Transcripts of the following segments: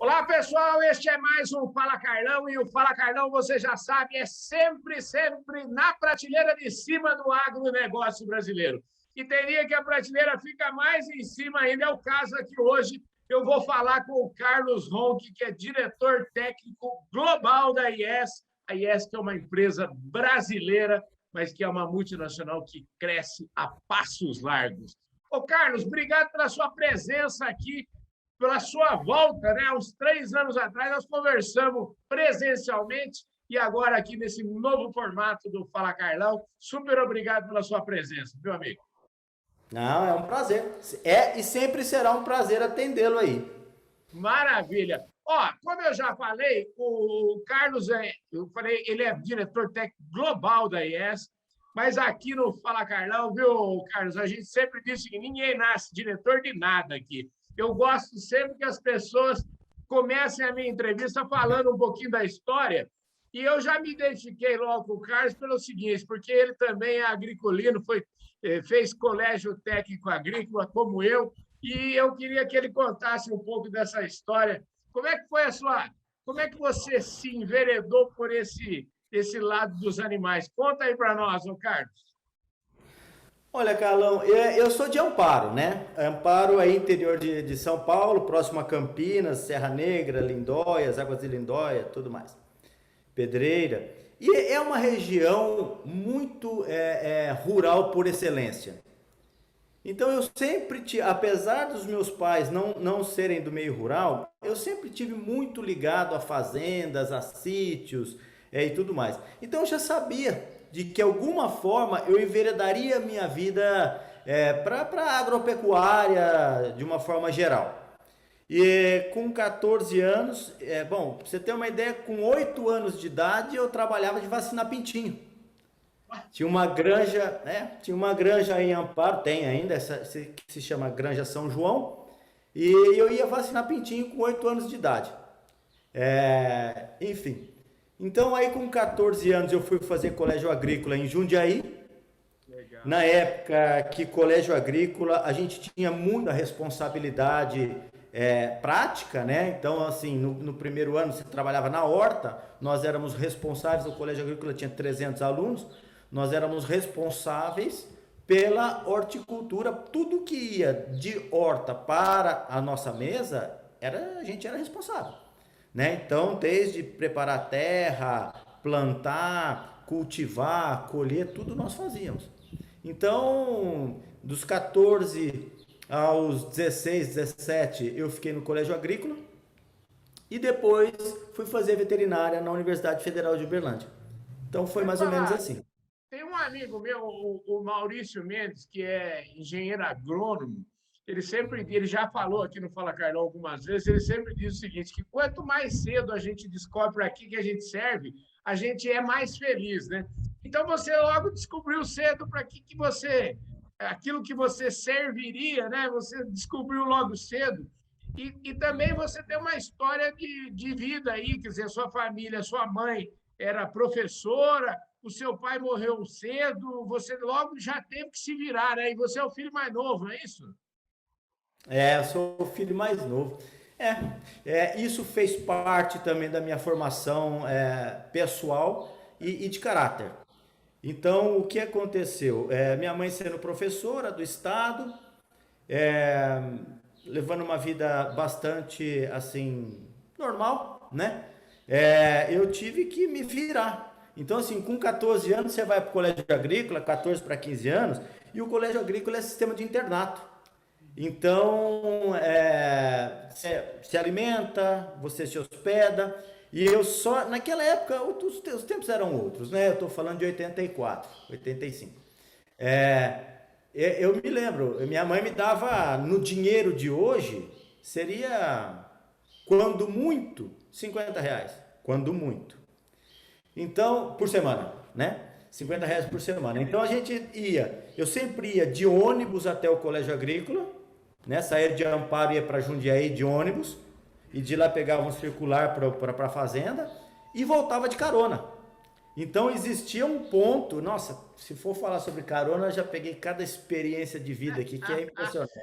Olá, pessoal, este é mais um Fala Carlão e o Fala Carlão, você já sabe, é sempre na prateleira de cima do agronegócio brasileiro. E teria que a prateleira fica mais em cima ainda, é o caso aqui hoje. Eu vou falar com o Carlos Ronchi, que é diretor técnico global da IES. A IES que é uma empresa brasileira, mas que é uma multinacional que cresce a passos largos. Ô, Carlos, obrigado pela sua presença aqui, pela sua volta, né? Há uns 3 anos atrás, nós conversamos presencialmente e agora aqui nesse novo formato do Fala Carlão. Super obrigado pela sua presença, meu amigo. Não, é um prazer. É e sempre será um prazer atendê-lo aí. Maravilha. Ó, como eu já falei, o Carlos ele é diretor técnico global da IES, mas aqui no Fala Carlão, viu, Carlos, a gente sempre diz que ninguém nasce diretor de nada aqui. Eu gosto sempre que as pessoas comecem a minha entrevista falando um pouquinho da história, e eu já me identifiquei logo com o Carlos pelo seguinte, porque ele também é agriculino, fez colégio técnico agrícola, como eu, e eu queria que ele contasse um pouco dessa história. Como é que foi como é que você se enveredou por esse lado dos animais? Conta aí para nós, ô Carlos. Olha, Carlão, eu sou de Amparo, né? Amparo é interior de São Paulo, próximo a Campinas, Serra Negra, Lindóia, Águas de Lindóia, tudo mais. Pedreira. E é uma região muito rural por excelência. Então eu sempre, apesar dos meus pais não serem do meio rural, eu sempre tive muito ligado a fazendas, a sítios e tudo mais. Então eu já sabia de que alguma forma eu enveredaria a minha vida para a agropecuária de uma forma geral. E com 14 anos, bom, pra você ter uma ideia, com 8 anos de idade eu trabalhava de vacinar pintinho. Tinha uma granja, né? Tinha uma granja em Amparo, tem ainda, que se chama Granja São João, e eu ia vacinar pintinho com 8 anos de idade. Enfim. Então aí com 14 anos eu fui fazer colégio agrícola em Jundiaí. Legal. Na época que colégio agrícola a gente tinha muita responsabilidade prática, né? Então assim, no primeiro ano você trabalhava na horta, nós éramos responsáveis, o colégio agrícola tinha 300 alunos, nós éramos responsáveis pela horticultura, tudo que ia de horta para a nossa mesa, a gente era responsável, né? Então, desde preparar a terra, plantar, cultivar, colher, tudo nós fazíamos. Então, dos 14 aos 16, 17, eu fiquei no colégio agrícola e depois fui fazer veterinária na Universidade Federal de Uberlândia. Então, foi mais ou menos assim. Tem um amigo meu, o Maurício Mendes, que é engenheiro agrônomo, ele já falou aqui no Fala Carlão algumas vezes, ele sempre diz o seguinte, que quanto mais cedo a gente descobre para que a gente serve, a gente é mais feliz, né? Então você logo descobriu cedo para que aquilo que você serviria, né? Você descobriu logo cedo. E também você tem uma história de vida aí, quer dizer, sua família, sua mãe era professora, o seu pai morreu cedo, você logo já teve que se virar, né? E você é o filho mais novo, não é isso? Eu sou o filho mais novo. Isso fez parte também da minha formação pessoal e de caráter. Então, o que aconteceu? Minha mãe sendo professora do estado, levando uma vida bastante, assim, normal, né? Eu tive que me virar. Então, assim, com 14 anos você vai para o colégio agrícola, 14 para 15 anos, e o colégio agrícola é sistema de internato. Então, você se alimenta, você se hospeda, e eu só, naquela época, os tempos eram outros, né? Eu estou falando de 84, 85. Eu me lembro, minha mãe me dava, no dinheiro de hoje, seria, quando muito, R$ 50, quando muito. Então, por semana, né? R$ 50 por semana. Então a gente eu sempre ia de ônibus até o colégio agrícola, né? Saía de Amparo e ia para Jundiaí de ônibus, e de lá pegava um circular para a fazenda e voltava de carona. Então existia um ponto, nossa, se for falar sobre carona, eu já peguei cada experiência de vida aqui que é impressionante.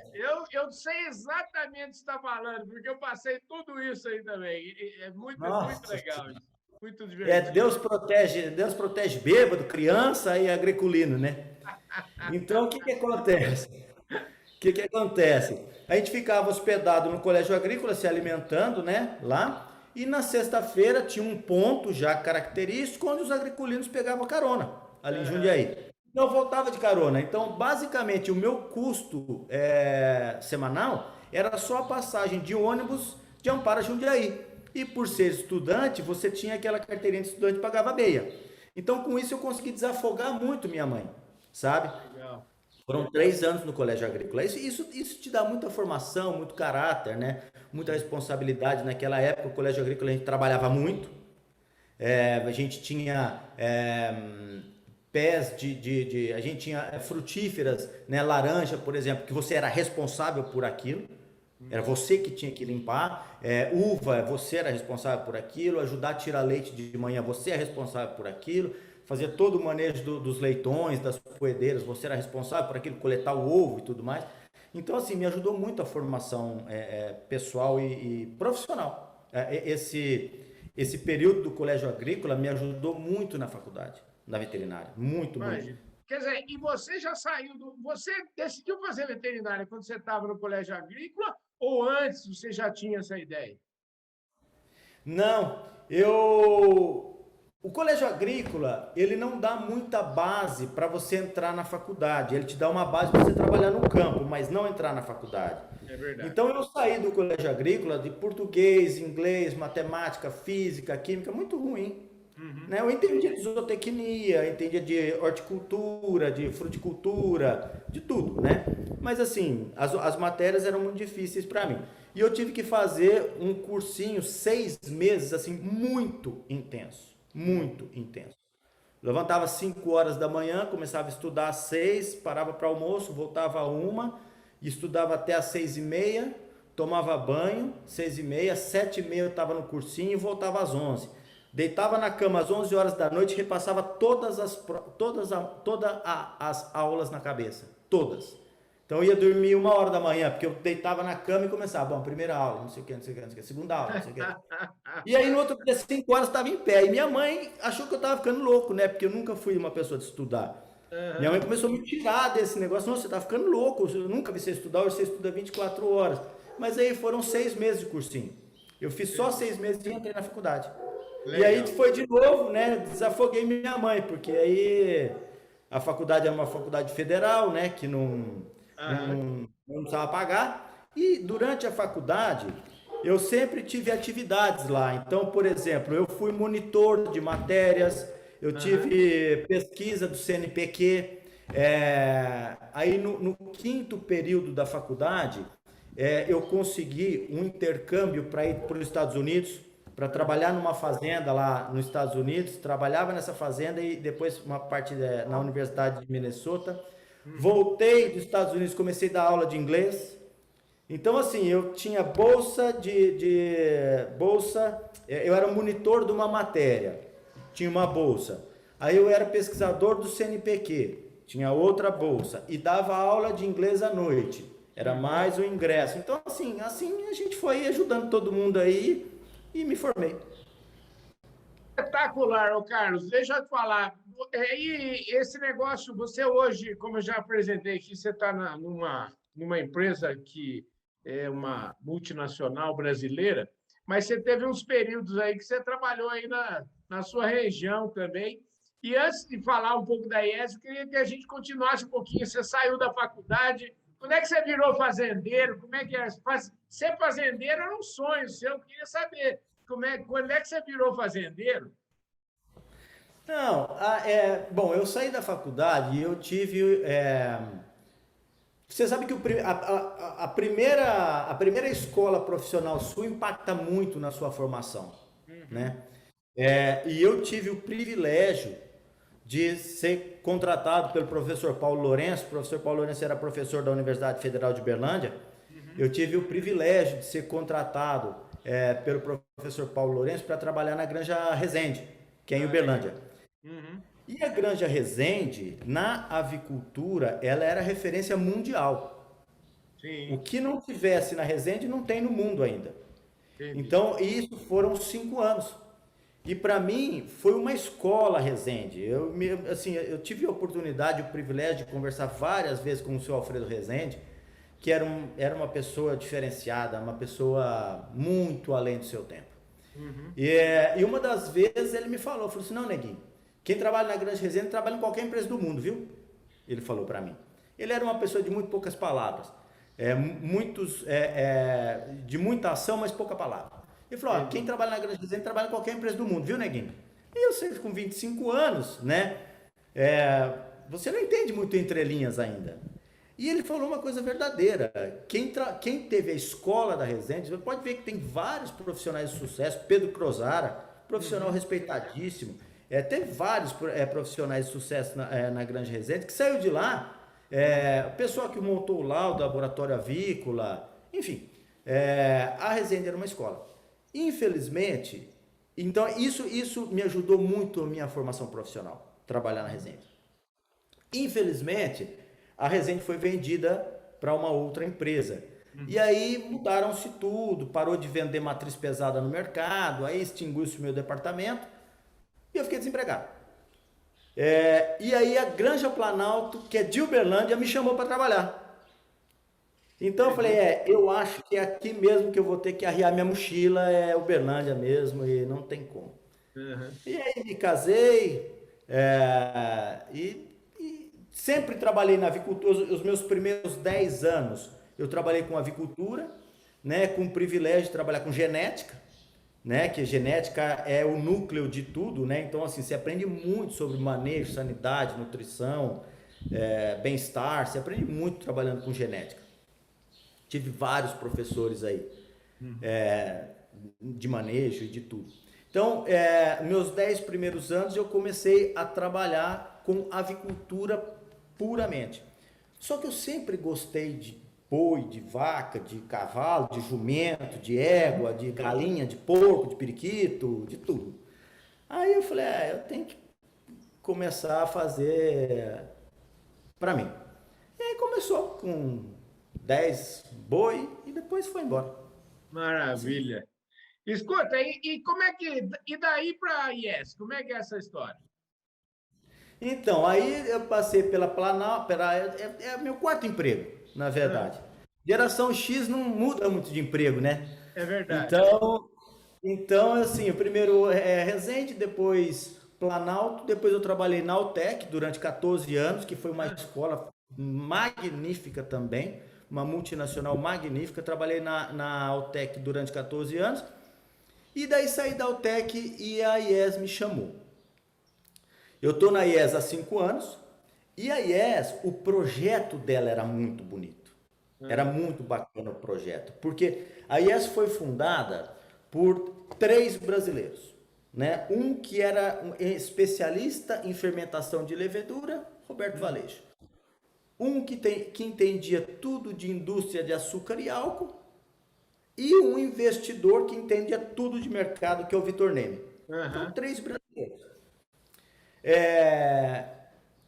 Eu sei exatamente o que você está falando, porque eu passei tudo isso aí também. É muito Nossa, legal isso, muito é divertido. Deus protege bêbado, criança e agriculino, né? Então o que que acontece? O que que acontece? A gente ficava hospedado no colégio agrícola, se alimentando, né, lá, e na sexta-feira tinha um ponto já característico onde os agriculinos pegavam carona, ali em Aham. Jundiaí. Então eu voltava de carona. Então, basicamente, o meu custo semanal era só a passagem de ônibus de Amparo a Jundiaí. E por ser estudante, você tinha aquela carteirinha de estudante que pagava meia. Então, com isso, eu consegui desafogar muito minha mãe, sabe? Legal. Foram 3 anos no colégio agrícola. Isso te dá muita formação, muito caráter, né? Muita responsabilidade. Naquela época, o colégio agrícola a gente trabalhava muito. A gente tinha pés a gente tinha frutíferas, né? Laranja, por exemplo, que você era responsável por aquilo. Era você que tinha que limpar. Uva, você era responsável por aquilo. Ajudar a tirar leite de manhã, você é responsável por aquilo. Fazer todo o manejo dos leitões, das poedeiras, você era responsável por aquilo, coletar o ovo e tudo mais. Então, assim, me ajudou muito a formação pessoal e profissional. Esse período do colégio agrícola me ajudou muito na faculdade, na veterinária. Muito, muito. Imagina. Quer dizer, e você já saiu do. Você decidiu fazer veterinária quando você estava no colégio agrícola ou antes você já tinha essa ideia? Não, eu. O colégio agrícola, ele não dá muita base para você entrar na faculdade. Ele te dá uma base para você trabalhar no campo, mas não entrar na faculdade. É verdade. Então eu saí do colégio agrícola de português, inglês, matemática, física, química, muito ruim. Uhum. Né? Eu entendia de zootecnia, entendia de horticultura, de fruticultura, de tudo, né? Mas assim, as matérias eram muito difíceis para mim. E eu tive que fazer um cursinho 6 meses, assim, muito intenso. Muito intenso. Levantava às 5 horas da manhã, começava a estudar às 6, parava para almoço, voltava a 1, estudava até às 6h30, tomava banho, 6h30, 7h30 eu estava no cursinho e voltava às 11. Deitava na cama às 11 horas da noite e repassava todas as aulas na cabeça. Todas. Então eu ia dormir 1 hora da manhã, porque eu deitava na cama e começava, bom, primeira aula, não sei o que, não sei o que, não sei o que, segunda aula, não sei o que. E aí no outro dia, 5 horas, eu estava em pé. E minha mãe achou que eu estava ficando louco, né? Porque eu nunca fui uma pessoa de estudar. Minha mãe Aham. começou a me tirar desse negócio. Nossa, você está ficando louco. Eu nunca vi você estudar, hoje você estuda 24 horas. Mas aí foram 6 meses de cursinho. Eu fiz só 6 meses e entrei na faculdade. E aí Legal. foi de novo, né? Desafoguei minha mãe, porque aí a faculdade é uma faculdade federal, né? Que Aham. não precisava pagar. E durante a faculdade, eu sempre tive atividades lá. Então, por exemplo, eu fui monitor de matérias, eu Aham. tive pesquisa do CNPq. Aí no quinto período da faculdade, eu consegui um intercâmbio para ir para os Estados Unidos, para trabalhar numa fazenda lá nos Estados Unidos. Trabalhava nessa fazenda e depois uma parte na Universidade de Minnesota. Uhum. Voltei dos Estados Unidos, comecei a dar aula de inglês. Então, assim, eu tinha bolsa, eu era monitor de uma matéria, tinha uma bolsa. Aí eu era pesquisador do CNPq, tinha outra bolsa e dava aula de inglês à noite. Era Uhum. mais um ingresso. Então, assim a gente foi ajudando todo mundo aí e me formei. Espetacular, ô Carlos. Deixa eu te falar. E esse negócio, você hoje, como eu já apresentei aqui, você está numa empresa que é uma multinacional brasileira, mas você teve uns períodos aí que você trabalhou aí na sua região também. E antes de falar um pouco da IES, eu queria que a gente continuasse um pouquinho. Você saiu da faculdade, quando é que você virou fazendeiro? Como é que é? Ser fazendeiro era um sonho seu, eu queria saber. Quando é que você virou fazendeiro? Não, bom, eu saí da faculdade e eu tive. Você sabe que a primeira escola profissional sua impacta muito na sua formação, Uhum. né? E eu tive o privilégio de ser contratado pelo professor Paulo Lourenço. O professor Paulo Lourenço era professor da Universidade Federal de Berlândia. Uhum. Eu tive o privilégio de ser contratado pelo professor Paulo Lourenço para trabalhar na Granja Resende, que é em Ah, legal. Uberlândia. Uhum. E a Granja Resende, na avicultura, ela era referência mundial. O Sim, que não tivesse na Resende não tem no mundo ainda. entendi. Então, isso foram 5 anos. E para mim foi uma escola Resende. Assim, eu tive a oportunidade, o privilégio de conversar várias vezes com o senhor Alfredo Resende, que era uma pessoa diferenciada, uma pessoa muito além do seu tempo. Uhum. E uma das vezes ele me falou assim, não, Neguinho, quem trabalha na Grande Resende trabalha em qualquer empresa do mundo, viu? Ele falou para mim. Ele era uma pessoa de muito poucas palavras, de muita ação, mas pouca palavra. Ele falou, ó, quem Entendi. trabalha na Grande Resende trabalha em qualquer empresa do mundo, viu, Neguinho? E eu sei que com 25 anos, né, é, você não entende muito entrelinhas ainda. E ele falou uma coisa verdadeira. Quem teve a escola da Resende, você pode ver que tem vários profissionais de sucesso. Pedro Crozara, profissional Uhum. respeitadíssimo. Teve vários profissionais de sucesso na Grande Resende, que saiu de lá. O pessoal que montou o laudo, laboratório avícola, enfim. A Resende era uma escola. Infelizmente, então isso me ajudou muito a minha formação profissional, trabalhar na Resende. Infelizmente, a Resende foi vendida para uma outra empresa. E Uhum. aí mudaram-se tudo, parou de vender matriz pesada no mercado, aí extinguiu-se o meu departamento e eu fiquei desempregado. E aí a Granja Planalto, que é de Uberlândia, me chamou para trabalhar. Então eu falei, Entendi. eu acho que é aqui mesmo que eu vou ter que arriar minha mochila, é Uberlândia mesmo, e não tem como. Uhum. E aí me casei, e sempre trabalhei na avicultura. Os meus primeiros 10 anos eu trabalhei com avicultura, né, com o privilégio de trabalhar com genética, né, que genética é o núcleo de tudo, né? Então assim, você aprende muito sobre manejo, sanidade, nutrição, bem-estar, você aprende muito trabalhando com genética. Tive vários professores aí Uhum. é, de manejo e de tudo. Então, meus 10 primeiros anos eu comecei a trabalhar com avicultura puramente. Só que eu sempre gostei de boi, de vaca, de cavalo, de jumento, de égua, de galinha, de porco, de periquito, de tudo. Aí eu falei, eu tenho que começar a fazer para mim. E aí começou com 10 boi e depois foi embora. Assim. Maravilha. Escuta, e como é que. E daí para a IES? Como é que é essa história? Então, aí eu passei pela Planal, meu quarto emprego, na Ah, verdade. Geração X não muda muito de emprego, né? é verdade. Então, então assim, o primeiro Resende, depois Planalto, depois eu trabalhei na Altec durante 14 anos, que foi uma Ah, escola magnífica também, uma multinacional magnífica. Trabalhei na Altec durante 14 anos, e daí saí da Altec e a IES me chamou. Eu estou na IES há 5 anos e a IES, o projeto dela era muito bonito. Era ah, muito bacana o projeto, porque a IES foi fundada por 3 brasileiros. Né? Um que era um especialista em fermentação de levedura, Roberto hum, Valeixo. Um que entendia tudo de indústria de açúcar e álcool, e um investidor que entendia tudo de mercado, que é o Vitor Neme. Então, aham. 3 brasileiros. É,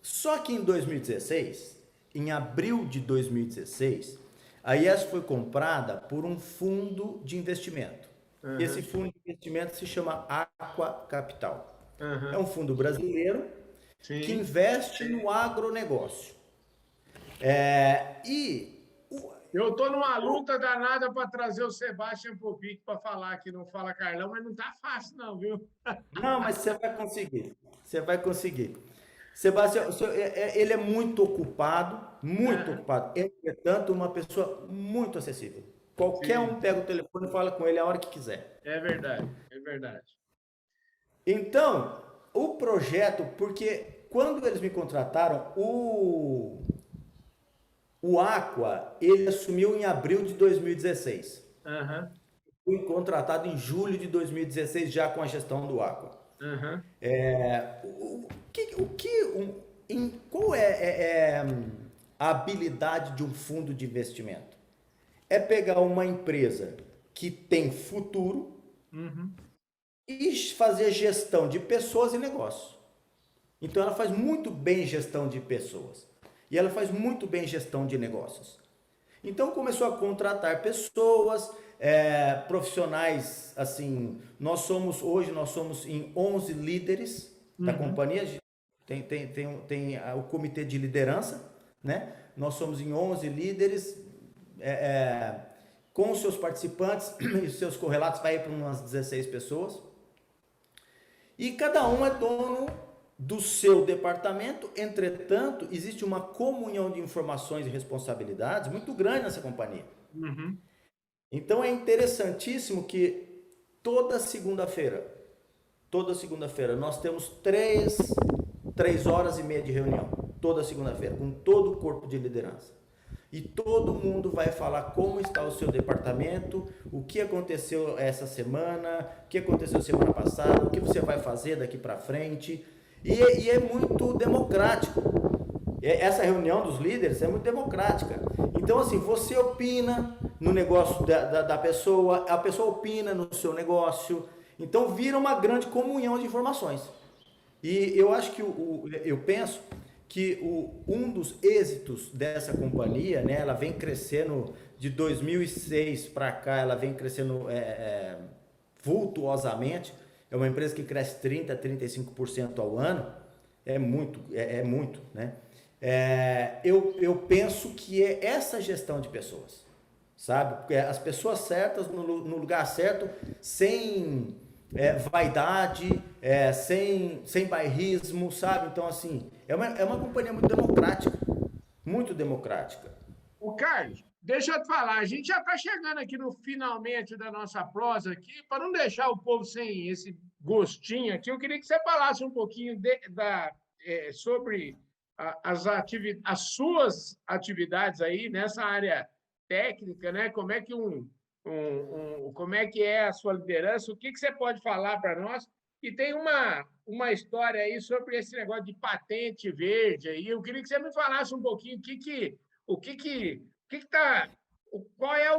Só que em 2016, em abril de 2016, a IES foi comprada por um fundo de investimento. Esse Aham. fundo de investimento se chama Aqua Capital. É Aham. um fundo brasileiro que Sim. investe no agronegócio. E Eu estou numa luta danada para trazer o Sebastian Popic para falar que não fala Carlão, mas não está fácil, não, viu? não, mas você vai conseguir. Você vai conseguir. Sebastião, ele é muito ocupado, muito Aham. ocupado. Entretanto, uma pessoa muito acessível. Qualquer um Sim, pega o telefone e fala com ele a hora que quiser. é verdade, é verdade. Então, o projeto, porque quando eles me contrataram, o Aqua, ele assumiu em abril de 2016. Aham. Fui contratado em julho de 2016 já com a gestão do Aqua. Aham. Qual é a habilidade de um fundo de investimento? É pegar uma empresa que tem futuro Uhum. e fazer gestão de pessoas e negócios. Então ela faz muito bem gestão de pessoas e ela faz muito bem gestão de negócios. Então começou a contratar pessoas, profissionais, assim, hoje nós somos em 11 líderes da companhia, tem o comitê de liderança, né? Nós somos em 11 líderes, com os seus participantes e os seus correlatos, vai para umas 16 pessoas. E cada um é dono do seu departamento, entretanto, existe uma comunhão de informações e responsabilidades muito grande nessa companhia. Uhum. Então é interessantíssimo que toda segunda-feira, nós temos 3 horas e meia de reunião, toda segunda-feira, com todo o corpo de liderança. E todo mundo vai falar como está o seu departamento, o que aconteceu essa semana, o que aconteceu semana passada, o que você vai fazer daqui para frente. E é muito democrático. Essa reunião dos líderes é muito democrática. Então, assim, você opina no negócio da pessoa, a pessoa opina no seu negócio. Então, vira uma grande comunhão de informações. E eu acho que eu penso que um dos êxitos dessa companhia, né, ela vem crescendo de 2006 para cá, ela vem crescendo vultuosamente. É uma empresa que cresce 30% a 35% ao ano. É muito, né? Eu penso que é essa gestão de pessoas, sabe? Porque as pessoas certas no lugar certo, sem vaidade, sem bairrismo, sabe? Então, assim, é uma companhia muito democrática, muito democrática. O Carlos, deixa eu te falar, a gente já está chegando aqui no finalmente da nossa prosa aqui, para não deixar o povo sem esse gostinho aqui, eu queria que você falasse um pouquinho sobre as suas atividades aí nessa área técnica, né? Como é que como é que é a sua liderança? O que você pode falar para nós? E tem uma história aí sobre esse negócio de patente verde aí. Eu queria que você me falasse um pouquinho qual é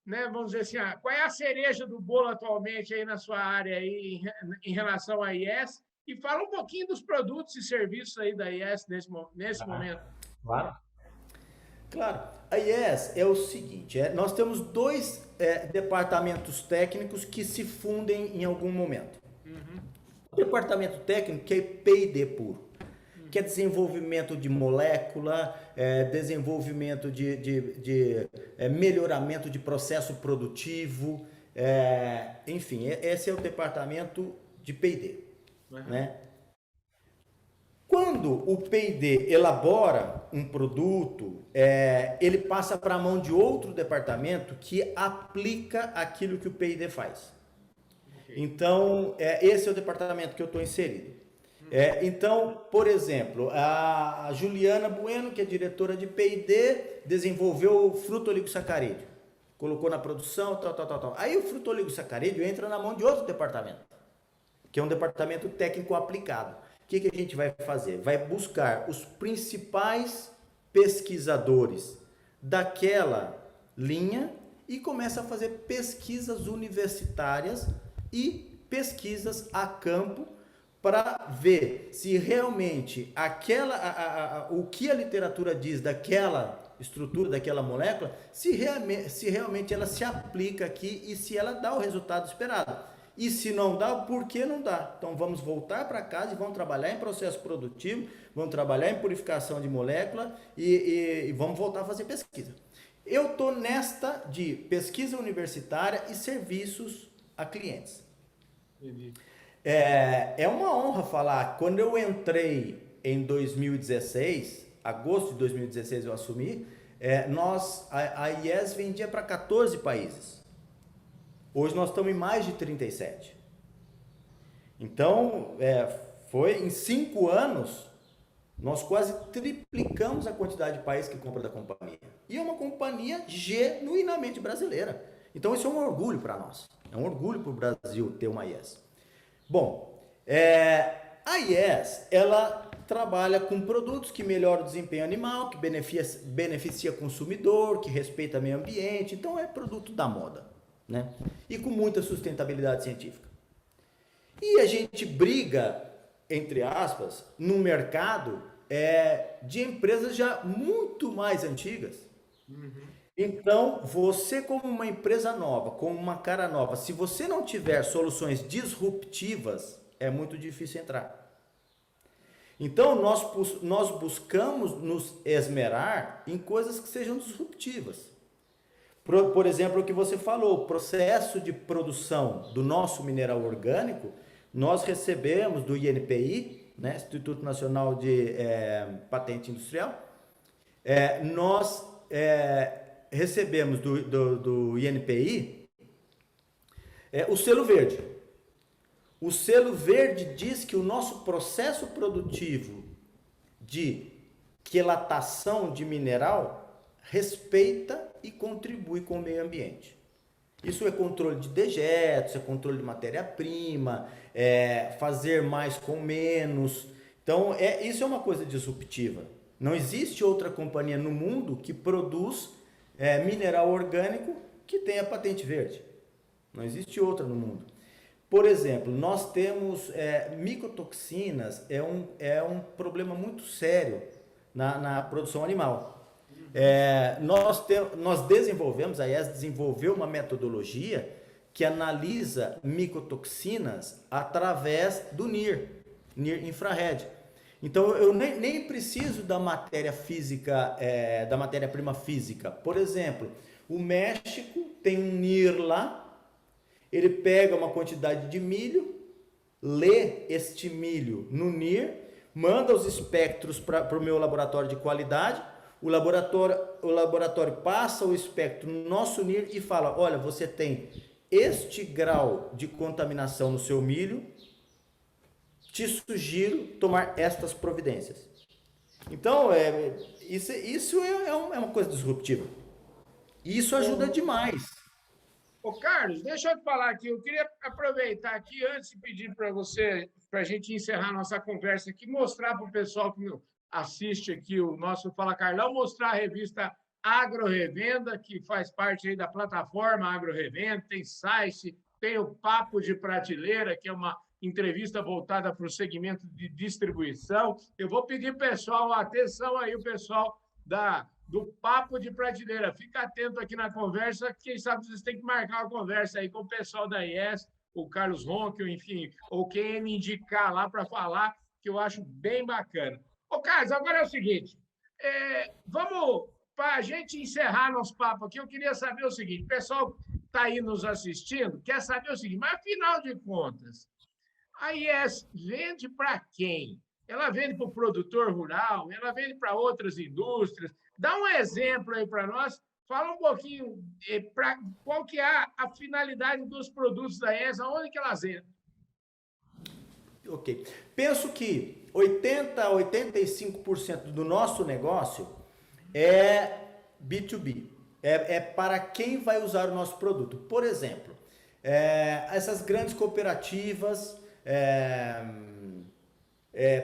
né, vamos dizer assim, qual é a cereja do bolo atualmente aí na sua área aí em relação à IES? E fala um pouquinho dos produtos e serviços aí da IES nesse momento. Claro. Claro, a IES é o seguinte, nós temos dois departamentos técnicos que se fundem em algum momento. Uhum. O departamento técnico que é P&D puro, que é desenvolvimento de molécula, desenvolvimento de melhoramento de processo produtivo, enfim, esse é o departamento de P&D, né? Quando o P&D elabora um produto, ele passa para a mão de outro departamento que aplica aquilo que o P&D faz. Okay. Então, esse é o departamento que eu estou inserido. Então, por exemplo, a Juliana Bueno, que é diretora de P&D, desenvolveu o fruto-oligosacarídeo. Colocou na produção, tal. Aí o fruto-oligosacarídeo entra na mão de outro departamento, que é um departamento técnico aplicado. O que a gente vai fazer? Vai buscar os principais pesquisadores daquela linha e começa a fazer pesquisas universitárias e pesquisas a campo para ver se realmente o que a literatura diz daquela estrutura, daquela molécula, se realmente ela se aplica aqui e se ela dá o resultado esperado. E se não dá, por que não dá? Então vamos voltar para casa e vamos trabalhar em processo produtivo, vamos trabalhar em purificação de molécula e vamos voltar a fazer pesquisa. Eu estou nesta de pesquisa universitária e serviços a clientes. Entendi. É uma honra falar, quando eu entrei em 2016, agosto de 2016 eu assumi, a IES vendia para 14 países. Hoje nós estamos em mais de 37. Então, foi em 5 anos, nós quase triplicamos a quantidade de países que compra da companhia. E é uma companhia genuinamente brasileira. Então, isso é um orgulho para nós. É um orgulho para o Brasil ter uma IES. Bom, a IES, ela trabalha com produtos que melhoram o desempenho animal, que beneficia consumidor, que respeita o meio ambiente. Então, é produto da moda, né? E com muita sustentabilidade científica. E a gente briga entre aspas, no mercado de empresas já muito mais antigas. Então, você como uma empresa nova, com uma cara nova, se você não tiver soluções disruptivas, é muito difícil entrar. Então, nós buscamos nos esmerar em coisas que sejam disruptivas. Por exemplo, o que você falou, o processo de produção do nosso mineral orgânico, nós recebemos do INPI, né, Instituto Nacional de Patente Industrial, nós recebemos do INPI o selo verde. O selo verde diz que o nosso processo produtivo de quelatação de mineral respeita e contribui com o meio ambiente. Isso é controle de dejetos, é controle de matéria-prima, fazer mais com menos. Então, isso é uma coisa disruptiva. Não existe outra companhia no mundo que produz mineral orgânico que tenha patente verde. Não existe outra no mundo. Por exemplo, nós temos micotoxinas, um problema muito sério na produção animal. Nós desenvolvemos, a IES desenvolveu uma metodologia que analisa micotoxinas através do NIR infrared. Então, eu nem preciso da matéria física, da matéria-prima física. Por exemplo, o México tem um NIR lá, ele pega uma quantidade de milho, lê este milho no NIR, manda os espectros para o meu laboratório de qualidade, o laboratório passa o espectro no nosso NIR e fala, olha, você tem este grau de contaminação no seu milho, te sugiro tomar estas providências. Então, isso é uma coisa disruptiva. E isso ajuda demais. Ô, Carlos, deixa eu te falar aqui. Eu queria aproveitar aqui, antes de pedir para você, para a gente encerrar nossa conversa aqui, mostrar para o pessoal que assiste aqui o nosso Fala Carlão, mostrar a revista Agro Revenda, que faz parte aí da plataforma Agro Revenda, tem site, tem o Papo de Prateleira, que é uma entrevista voltada para o segmento de distribuição. Eu vou pedir, pessoal, atenção aí, o pessoal do Papo de Prateleira. Fica atento aqui na conversa, quem sabe vocês têm que marcar uma conversa aí com o pessoal da IES, o Carlos Ronco, enfim, ou quem ele indicar lá para falar, que eu acho bem bacana. Ô, Carlos, agora é o seguinte, vamos, para a gente encerrar nosso papo aqui, eu queria saber o seguinte, o pessoal que está aí nos assistindo quer saber o seguinte, mas afinal de contas, a IES vende para quem? Ela vende para o produtor rural, ela vende para outras indústrias. Dá um exemplo aí para nós, fala um pouquinho qual que é a finalidade dos produtos da IES, aonde que elas entram. Ok. Penso que 80% a 85% do nosso negócio é B2B. É para quem vai usar o nosso produto. Por exemplo, essas grandes cooperativas,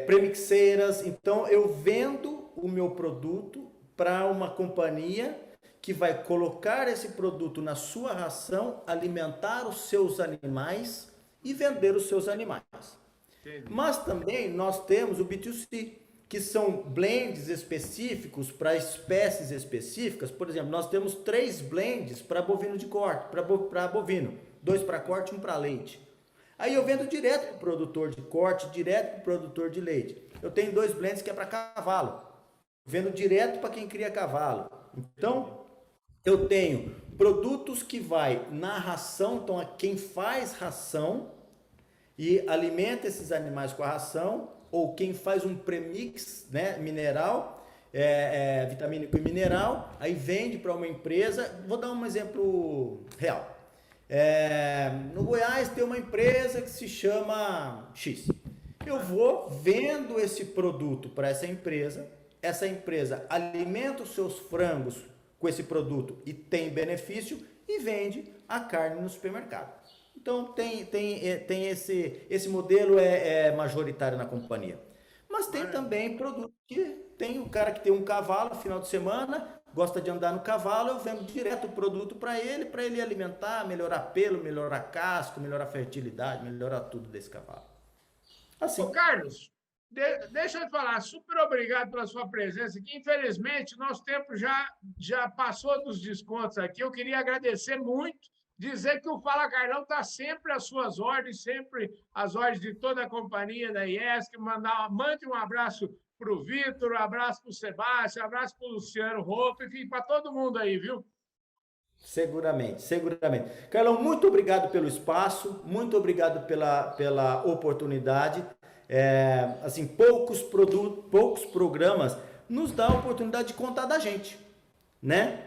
premixeiras. Então, eu vendo o meu produto para uma companhia que vai colocar esse produto na sua ração, alimentar os seus animais e vender os seus animais. Entendi. Mas também nós temos o B2C, que são blends específicos para espécies específicas. Por exemplo, nós temos 3 blends para bovino de corte, para bovino, 2 para corte e 1 para leite. Aí eu vendo direto para o produtor de corte, direto para o produtor de leite. Eu tenho 2 blends que é para cavalo, vendo direto para quem cria cavalo. Então, eu tenho produtos que vai na ração, então a quem faz ração e alimenta esses animais com a ração, ou quem faz um premix, né, mineral, vitamínico e mineral, aí vende para uma empresa. Vou dar um exemplo real. No Goiás tem uma empresa que se chama X. Eu vou vendo esse produto para essa empresa alimenta os seus frangos com esse produto e tem benefício e vende a carne no supermercado. Então tem esse modelo majoritário na companhia. Mas tem também produto que tem o cara que tem um cavalo no final de semana, gosta de andar no cavalo, eu vendo direto o produto para ele alimentar, melhorar pelo, melhorar casco, melhorar fertilidade, melhorar tudo desse cavalo. Assim. Ô, Carlos, deixa eu te falar, super obrigado pela sua presença aqui. Infelizmente, nosso tempo já passou dos descontos aqui. Eu queria agradecer muito, dizer que o Fala Carlão está sempre às suas ordens, sempre às ordens de toda a companhia da IESC. Mande um abraço para o Vitor, um abraço para o Sebastião, um abraço para o Luciano Roupa, enfim, para todo mundo aí, viu? Seguramente, seguramente. Carlão, muito obrigado pelo espaço, muito obrigado pela oportunidade. Assim, poucos programas nos dão a oportunidade de contar da gente, né?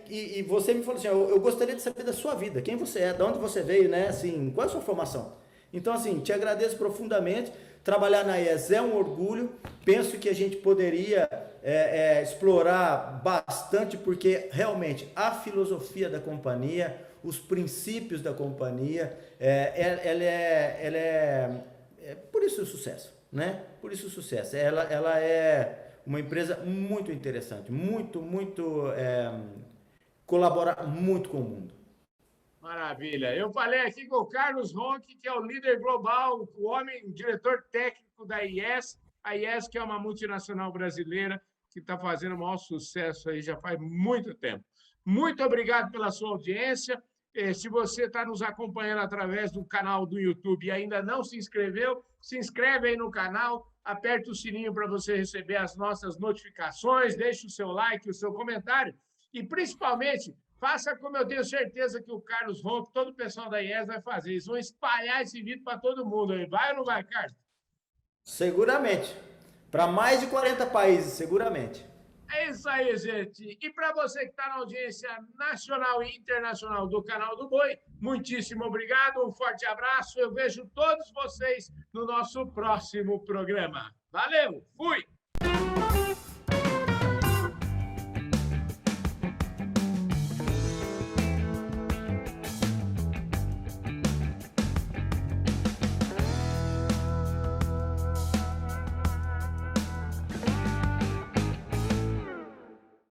E você me falou assim, eu gostaria de saber da sua vida, quem você é, de onde você veio, né? Assim, qual é a sua formação? Então, assim, te agradeço profundamente. Trabalhar na IES é um orgulho. Penso que a gente poderia explorar bastante, porque realmente a filosofia da companhia, os princípios da companhia, por isso o sucesso, né? Por isso o sucesso. Ela é uma empresa muito interessante, colabora muito com o mundo. Maravilha. Eu falei aqui com o Carlos Ronck, que é o líder global, o diretor técnico da IES. A IES, que é uma multinacional brasileira que está fazendo o maior sucesso aí já faz muito tempo. Muito obrigado pela sua audiência. Se você está nos acompanhando através do canal do YouTube e ainda não se inscreveu, se inscreve aí no canal, aperta o sininho para você receber as nossas notificações, deixe o seu like, o seu comentário e, principalmente, faça como eu tenho certeza que o Carlos Ronck, todo o pessoal da IES vai fazer. Eles vão espalhar esse vídeo para todo mundo aí. Vai ou não vai, Carlos? Seguramente. Para mais de 40 países, seguramente. É isso aí, gente. E para você que está na audiência nacional e internacional do Canal do Boi, muitíssimo obrigado, um forte abraço. Eu vejo todos vocês no nosso próximo programa. Valeu, fui!